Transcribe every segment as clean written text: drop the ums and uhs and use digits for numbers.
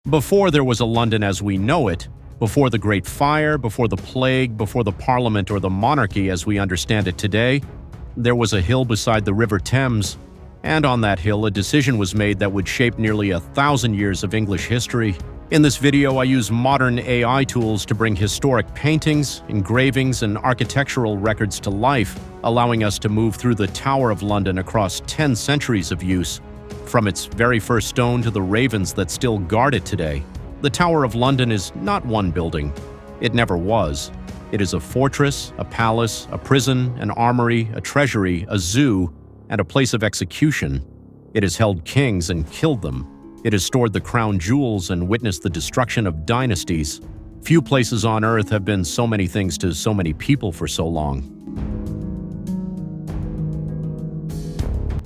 Before there was a London as we know it, before the Great Fire, before the Plague, before the Parliament or the monarchy as we understand it today, there was a hill beside the River Thames, and on that hill a decision was made that would shape nearly 1,000 years of English history. In this video, I use modern AI tools to bring historic paintings, engravings, and architectural records to life, allowing us to move through the Tower of London across 10 centuries of use, from its very first stone to the ravens that still guard it today. The Tower of London is not one building. It never was. It is a fortress, a palace, a prison, an armory, a treasury, a zoo, and a place of execution. It has held kings and killed them. It has stored the crown jewels and witnessed the destruction of dynasties. Few places on earth have been so many things to so many people for so long.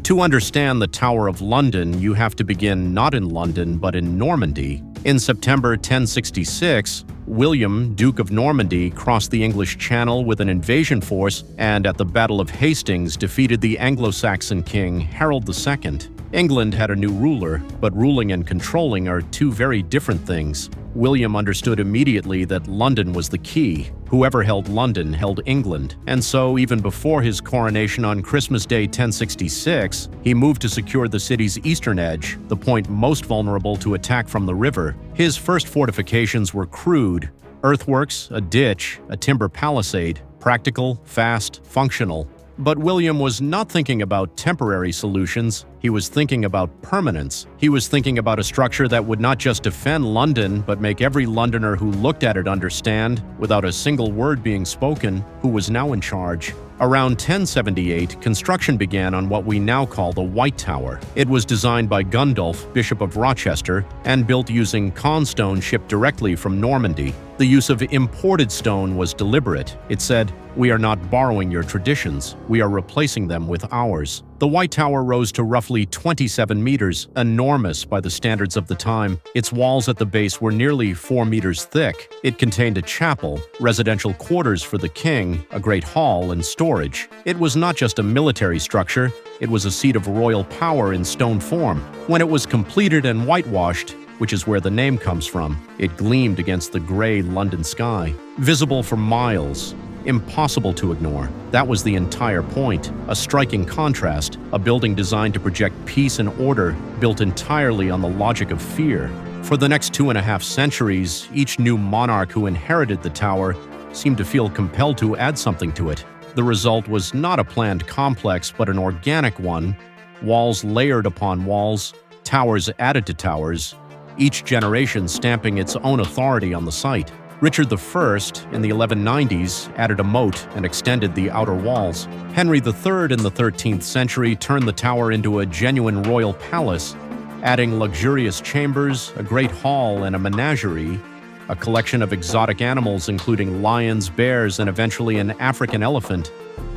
To understand the Tower of London, you have to begin not in London, but in Normandy. In September 1066, William, Duke of Normandy, crossed the English Channel with an invasion force and at the Battle of Hastings defeated the Anglo-Saxon king Harold II. England had a new ruler, but ruling and controlling are two very different things. William understood immediately that London was the key. Whoever held London held England, and so even before his coronation on Christmas Day 1066, he moved to secure the city's eastern edge, the point most vulnerable to attack from the river. His first fortifications were crude: earthworks, a ditch, a timber palisade, practical, fast, functional. But William was not thinking about temporary solutions. He was thinking about permanence. He was thinking about a structure that would not just defend London, but make every Londoner who looked at it understand, without a single word being spoken, who was now in charge. Around 1078, construction began on what we now call the White Tower. It was designed by Gundulf, Bishop of Rochester, and built using constone shipped directly from Normandy. The use of imported stone was deliberate. It said, "We are not borrowing your traditions, we are replacing them with ours." The White Tower rose to roughly 27 meters, enormous by the standards of the time. Its walls at the base were nearly 4 meters thick. It contained a chapel, residential quarters for the king, a great hall, and storage. It was not just a military structure, it was a seat of royal power in stone form. When it was completed and whitewashed, which is where the name comes from, it gleamed against the gray London sky, visible for miles. Impossible to ignore. That was the entire point. A striking contrast, a building designed to project peace and order, built entirely on the logic of fear. For the next 2.5 centuries, each new monarch who inherited the tower seemed to feel compelled to add something to it. The result was not a planned complex, but an organic one. Walls layered upon walls, towers added to towers, each generation stamping its own authority on the site. Richard I, in the 1190s, added a moat and extended the outer walls. Henry III in the 13th century turned the tower into a genuine royal palace, adding luxurious chambers, a great hall, and a menagerie, a collection of exotic animals including lions, bears, and eventually an African elephant,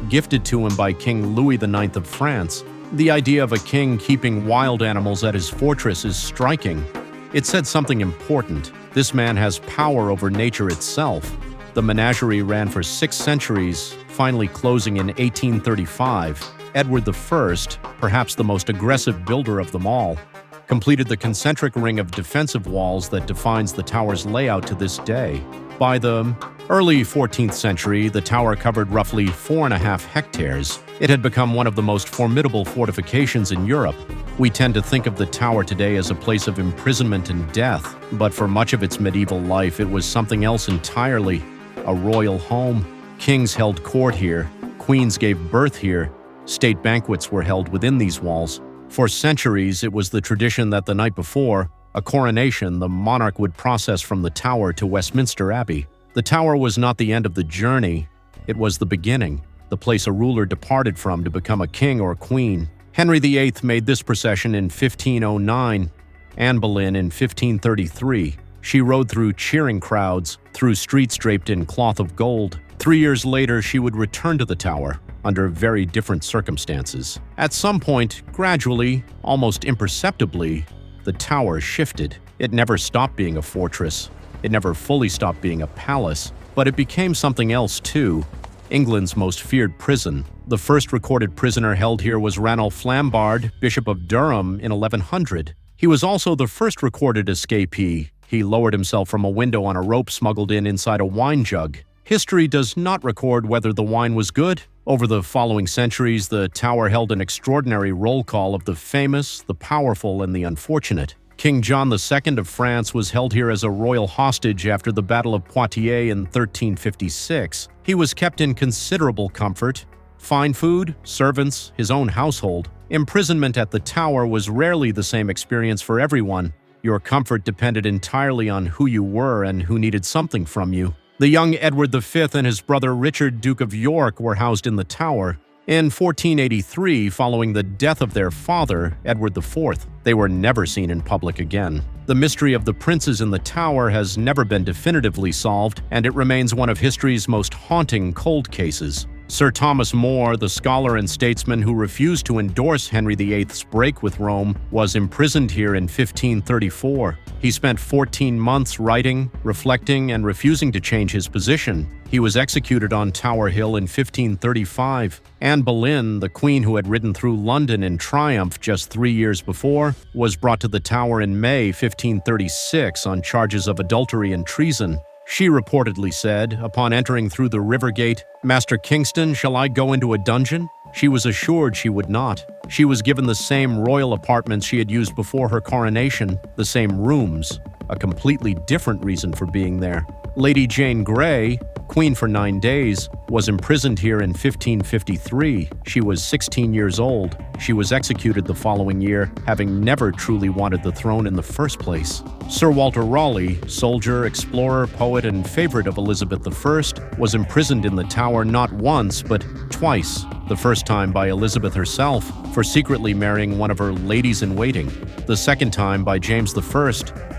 gifted to him by King Louis IX of France. The idea of a king keeping wild animals at his fortress is striking. It said something important. This man has power over nature itself. The menagerie ran for 6 centuries, finally closing in 1835. Edward I, perhaps the most aggressive builder of them all, completed the concentric ring of defensive walls that defines the tower's layout to this day. By the early 14th century, the tower covered roughly 4.5 hectares. It had become one of the most formidable fortifications in Europe. We tend to think of the tower today as a place of imprisonment and death, but for much of its medieval life, it was something else entirely: a royal home. Kings held court here, queens gave birth here, state banquets were held within these walls. For centuries, it was the tradition that the night before a coronation, the monarch would process from the tower to Westminster Abbey. The tower was not the end of the journey, it was the beginning, the place a ruler departed from to become a king or queen. Henry VIII made this procession in 1509, Anne Boleyn in 1533. She rode through cheering crowds, through streets draped in cloth of gold. 3 years later, she would return to the tower, under very different circumstances. At some point, gradually, almost imperceptibly, the tower shifted. It never stopped being a fortress. It never fully stopped being a palace, but it became something else too. England's most feared prison. The first recorded prisoner held here was Ranulph Flambard, Bishop of Durham, in 1100. He was also the first recorded escapee. He lowered himself from a window on a rope smuggled inside a wine jug. History does not record whether the wine was good. Over the following centuries, the tower held an extraordinary roll call of the famous, the powerful, and the unfortunate. King John II of France was held here as a royal hostage after the Battle of Poitiers in 1356. He was kept in considerable comfort. Fine food, servants, his own household. Imprisonment at the tower was rarely the same experience for everyone. Your comfort depended entirely on who you were and who needed something from you. The young Edward V and his brother Richard, Duke of York, were housed in the tower. In 1483, following the death of their father, Edward IV, they were never seen in public again. The mystery of the princes in the tower has never been definitively solved, and it remains one of history's most haunting cold cases. Sir Thomas More, the scholar and statesman who refused to endorse Henry VIII's break with Rome, was imprisoned here in 1534. He spent 14 months writing, reflecting, and refusing to change his position. He was executed on Tower Hill in 1535. Anne Boleyn, the queen who had ridden through London in triumph just 3 years before, was brought to the Tower in May 1536 on charges of adultery and treason. She reportedly said, upon entering through the river gate, "Master Kingston, shall I go into a dungeon?" She was assured she would not. She was given the same royal apartments she had used before her coronation, the same rooms, a completely different reason for being there. Lady Jane Grey, queen for 9 days, was imprisoned here in 1553. She was 16 years old. She was executed the following year, having never truly wanted the throne in the first place. Sir Walter Raleigh, soldier, explorer, poet, and favorite of Elizabeth I, was imprisoned in the Tower not once, but twice. The first time by Elizabeth herself, for secretly marrying one of her ladies-in-waiting. The second time by James I,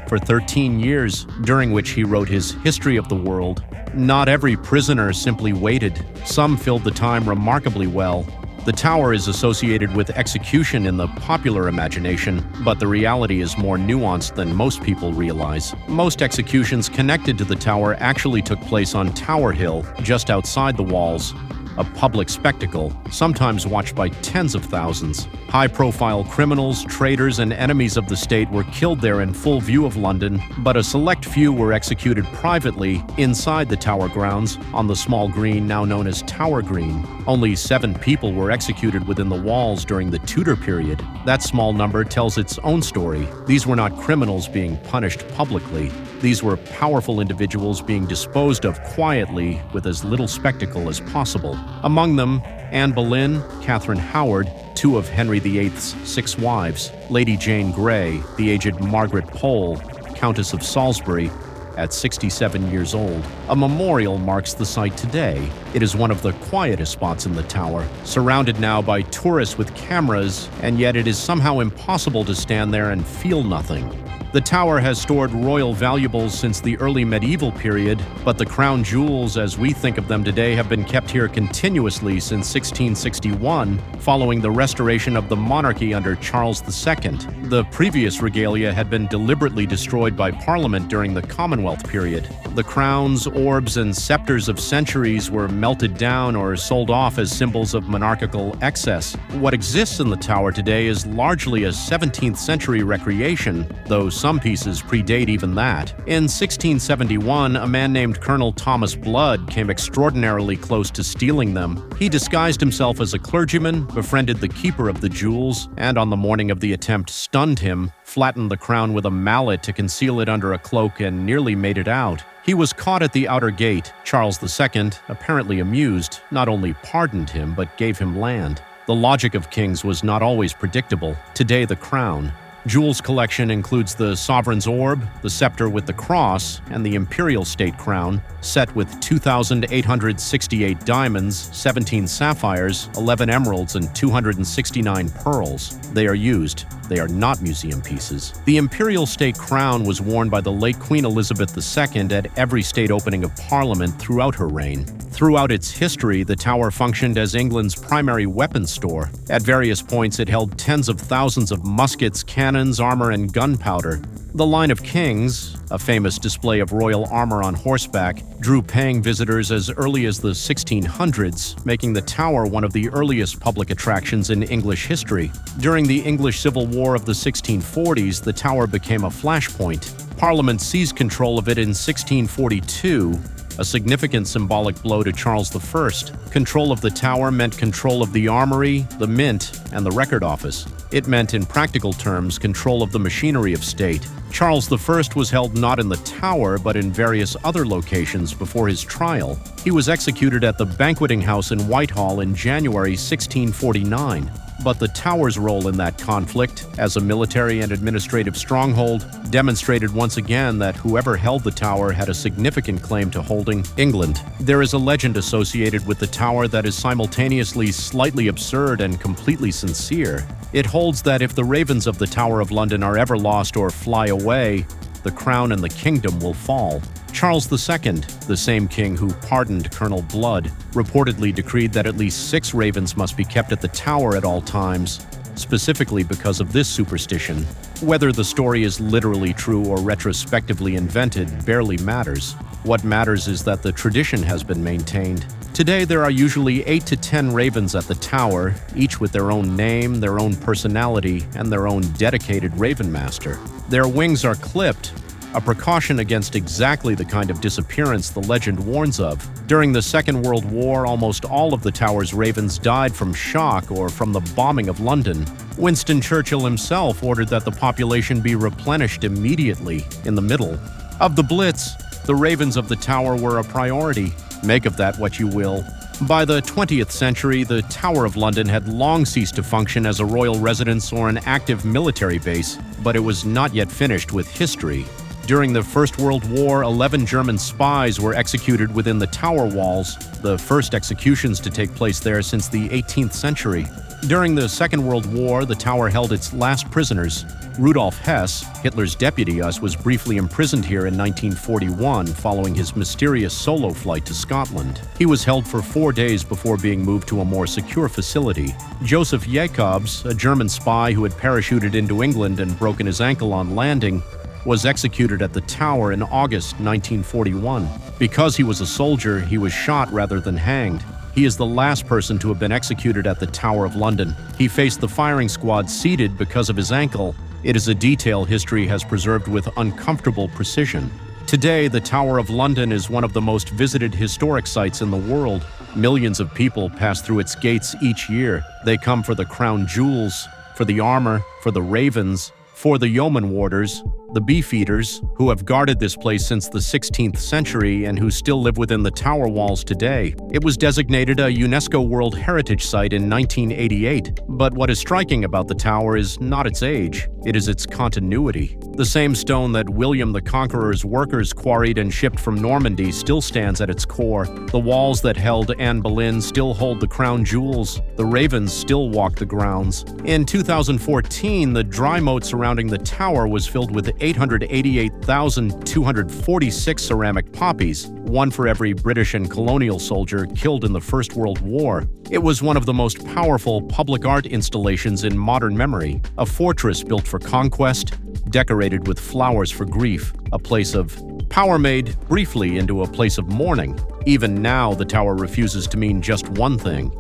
for 13 years, during which he wrote his History of the World. Not every prisoner simply waited. Some filled the time remarkably well. The Tower is associated with execution in the popular imagination, but the reality is more nuanced than most people realize. Most executions connected to the Tower actually took place on Tower Hill, just outside the walls. A public spectacle, sometimes watched by tens of thousands. High-profile criminals, traitors, and enemies of the state were killed there in full view of London, but a select few were executed privately inside the Tower grounds on the small green now known as Tower Green. Only 7 people were executed within the walls during the Tudor period. That small number tells its own story. These were not criminals being punished publicly. These were powerful individuals being disposed of quietly with as little spectacle as possible. Among them, Anne Boleyn, Catherine Howard, 2 of Henry VIII's 6 wives, Lady Jane Grey, the aged Margaret Pole, Countess of Salisbury, at 67 years old. A memorial marks the site today. It is one of the quietest spots in the Tower, surrounded now by tourists with cameras, and yet it is somehow impossible to stand there and feel nothing. The Tower has stored royal valuables since the early medieval period, but the crown jewels as we think of them today have been kept here continuously since 1661, following the restoration of the monarchy under Charles II. The previous regalia had been deliberately destroyed by Parliament during the Commonwealth period. The crowns, orbs, and scepters of centuries were melted down or sold off as symbols of monarchical excess. What exists in the Tower today is largely a 17th century recreation, though some pieces predate even that. In 1671, a man named Colonel Thomas Blood came extraordinarily close to stealing them. He disguised himself as a clergyman, befriended the keeper of the jewels, and on the morning of the attempt stunned him, flattened the crown with a mallet to conceal it under a cloak, and nearly made it out. He was caught at the outer gate. Charles II, apparently amused, not only pardoned him but gave him land. The logic of kings was not always predictable. Today, the crown. Jewels collection includes the sovereign's orb, the scepter with the cross, and the imperial state crown, set with 2,868 diamonds, 17 sapphires, 11 emeralds, and 269 pearls. They are used. They are not museum pieces. The imperial state crown was worn by the late Queen Elizabeth II at every state opening of Parliament throughout her reign. Throughout its history, the Tower functioned as England's primary weapons store. At various points, it held tens of thousands of muskets, cannons, armor, and gunpowder. The Line of Kings, a famous display of royal armor on horseback, drew paying visitors as early as the 1600s, making the tower one of the earliest public attractions in English history. During the English Civil War of the 1640s, the tower became a flashpoint. Parliament seized control of it in 1642, a significant symbolic blow to Charles I. Control of the tower meant control of the Armoury, the Mint, and the Record Office. It meant, in practical terms, control of the machinery of state. Charles I was held not in the tower, but in various other locations before his trial. He was executed at the Banqueting House in Whitehall in January 1649. But the tower's role in that conflict, as a military and administrative stronghold, demonstrated once again that whoever held the tower had a significant claim to holding England. There is a legend associated with the tower that is simultaneously slightly absurd and completely sincere. It holds that if the ravens of the Tower of London are ever lost or fly away, the crown and the kingdom will fall. Charles II, the same king who pardoned Colonel Blood, reportedly decreed that at least 6 ravens must be kept at the tower at all times, specifically because of this superstition. Whether the story is literally true or retrospectively invented barely matters. What matters is that the tradition has been maintained. Today, there are usually 8 to 10 ravens at the tower, each with their own name, their own personality, and their own dedicated raven master. Their wings are clipped, a precaution against exactly the kind of disappearance the legend warns of. During the Second World War, almost all of the tower's ravens died from shock or from the bombing of London. Winston Churchill himself ordered that the population be replenished immediately in the middle of the Blitz. The ravens of the tower were a priority. Make of that what you will. By the 20th century, the Tower of London had long ceased to function as a royal residence or an active military base, but it was not yet finished with history. During the First World War, 11 German spies were executed within the tower walls, the first executions to take place there since the 18th century. During the Second World War, the tower held its last prisoners. Rudolf Hess, Hitler's deputy, was briefly imprisoned here in 1941 following his mysterious solo flight to Scotland. He was held for 4 days before being moved to a more secure facility. Joseph Jacobs, a German spy who had parachuted into England and broken his ankle on landing, was executed at the tower in August 1941. Because he was a soldier, he was shot rather than hanged. He is the last person to have been executed at the Tower of London. He faced the firing squad seated because of his ankle. It is a detail history has preserved with uncomfortable precision. Today, the Tower of London is one of the most visited historic sites in the world. Millions of people pass through its gates each year. They come for the crown jewels, for the armor, for the ravens, for the yeoman warders, the beefeaters, who have guarded this place since the 16th century and who still live within the tower walls today. It was designated a UNESCO World Heritage Site in 1988, but what is striking about the tower is not its age, it is its continuity. The same stone that William the Conqueror's workers quarried and shipped from Normandy still stands at its core. The walls that held Anne Boleyn still hold the crown jewels. The ravens still walk the grounds. In 2014, the dry moat surrounding the tower was filled with 888,246 ceramic poppies, one for every British and colonial soldier killed in the First World War. It was one of the most powerful public art installations in modern memory, a fortress built for conquest, decorated with flowers for grief, a place of power made briefly into a place of mourning. Even now, the tower refuses to mean just one thing.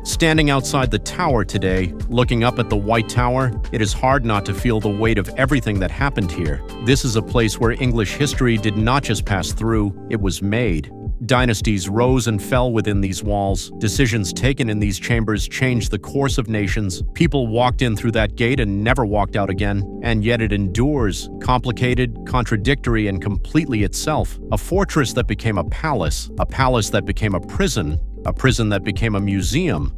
Standing outside the tower today, looking up at the White Tower, it is hard not to feel the weight of everything that happened here. This is a place where English history did not just pass through, it was made. Dynasties rose and fell within these walls. Decisions taken in these chambers changed the course of nations. People walked in through that gate and never walked out again. And yet it endures, complicated, contradictory, and completely itself. A fortress that became a palace that became a prison that became a museum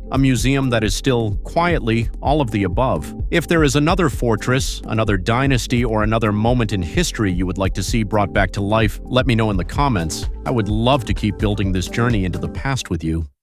that is still quietly all of the above. If there is another fortress, another dynasty, or another moment in history you would like to see brought back to life, let me know in the comments. I would love to keep building this journey into the past with you.